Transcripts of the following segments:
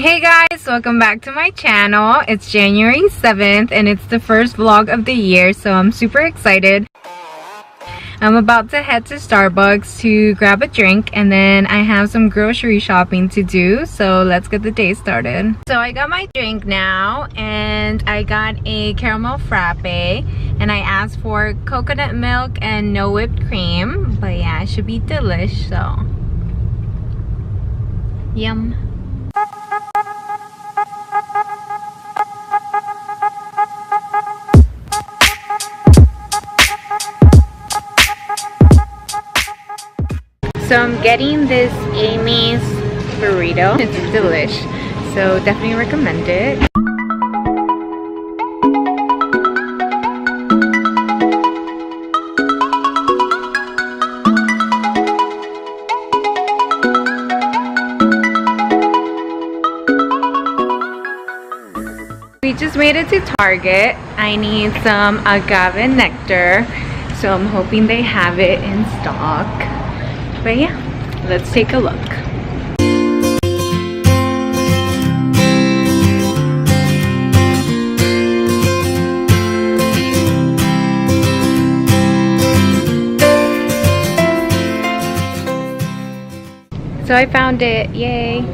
Hey guys, welcome back to my channel. It's January 7th and it's the first vlog of the year, so I'm super excited. I'm about to head to Starbucks to grab a drink and then I have some grocery shopping to do, so let's get the day started. So I got my drink now and I got a caramel frappe and I asked for coconut milk and no whipped cream, but yeah, it should be delish, so yum. So I'm getting this Amy's burrito. It's delish, so definitely recommend it. We just made it to Target. I need some agave nectar, so I'm hoping they have it in stock. But yeah, let's take a look. So I found it, yay.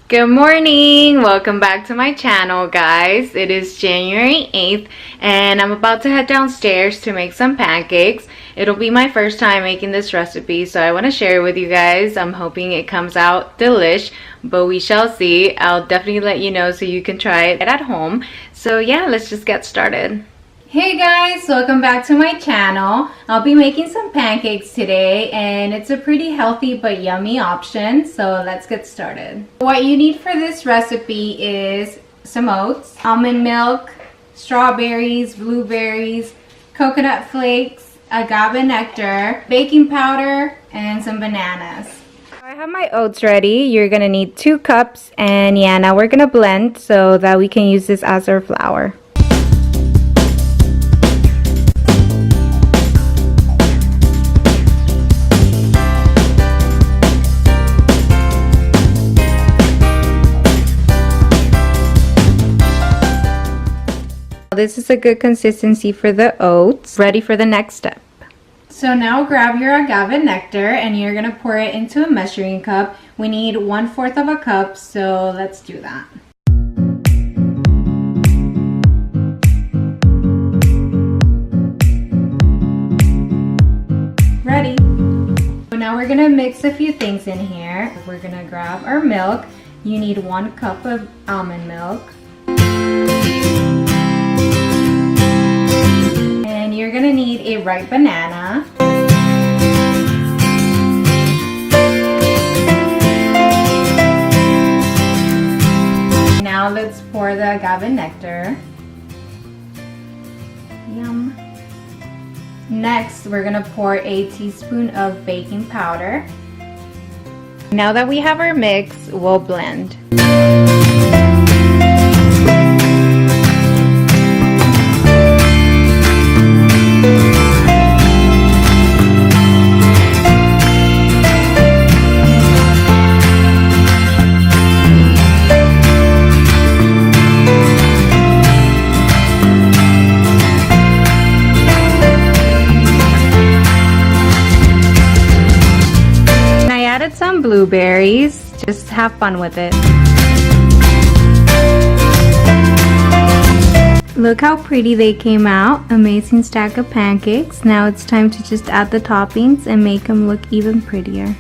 Good morning, welcome back to my channel guys. It is January 8th and I'm about to head downstairs to make some pancakes. It'll be my first time making this recipe, so I want to share it with you guys. I'm hoping it comes out delish, but we shall see. I'll definitely let you know so you can try it at home. So yeah, let's just get started. Hey guys, welcome back to my channel. I'll be making some pancakes today and it's a pretty healthy but yummy option, so let's get started. What you need for this recipe is some oats, almond milk, strawberries, blueberries, coconut flakes, agave nectar, baking powder, and some bananas. I have my oats ready. You're gonna need 2 cups, and yeah, now we're gonna blend so that we can use this as our flour. This is a good consistency for the oats. Ready for the next step. So now grab your agave nectar and you're gonna pour it into a measuring cup. We need 1/4 of a cup, so let's do that. Ready. So now we're gonna mix a few things in here. We're gonna grab our milk. You need 1 cup of almond milk. And you're gonna need a ripe banana. Now let's pour the agave nectar. Yum. Next, we're gonna pour a teaspoon of baking powder. Now that we have our mix, we'll blend. Some blueberries, just have fun with it. Look how pretty they came out. Amazing stack of pancakes. Now it's time to just add the toppings and make them look even prettier.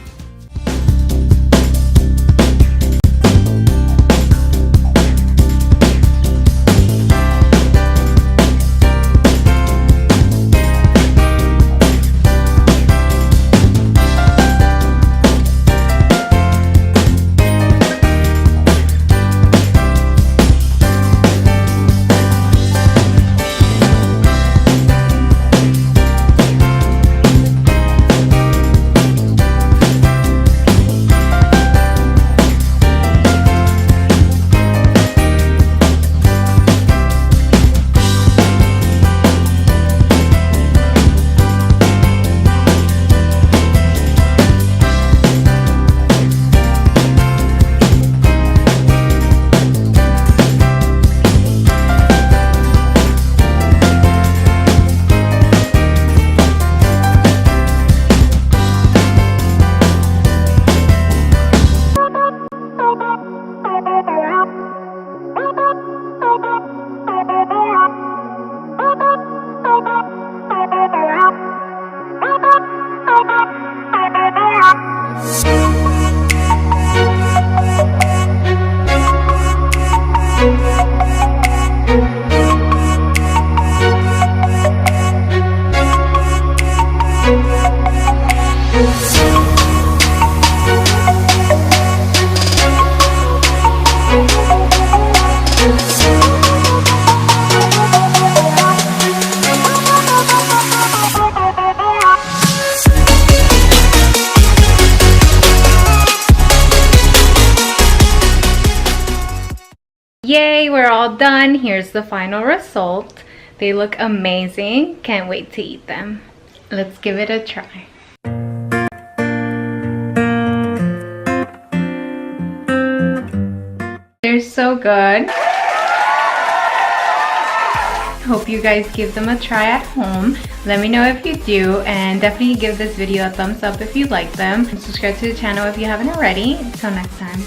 yay, we're all done. Here's the final result. They look amazing. Can't wait to eat them. Let's give it a try. They're so good. Hope you guys give them a try at home. Let me know if you do, and definitely give this video a thumbs up if you like them. And subscribe to the channel if you haven't already. Until next time.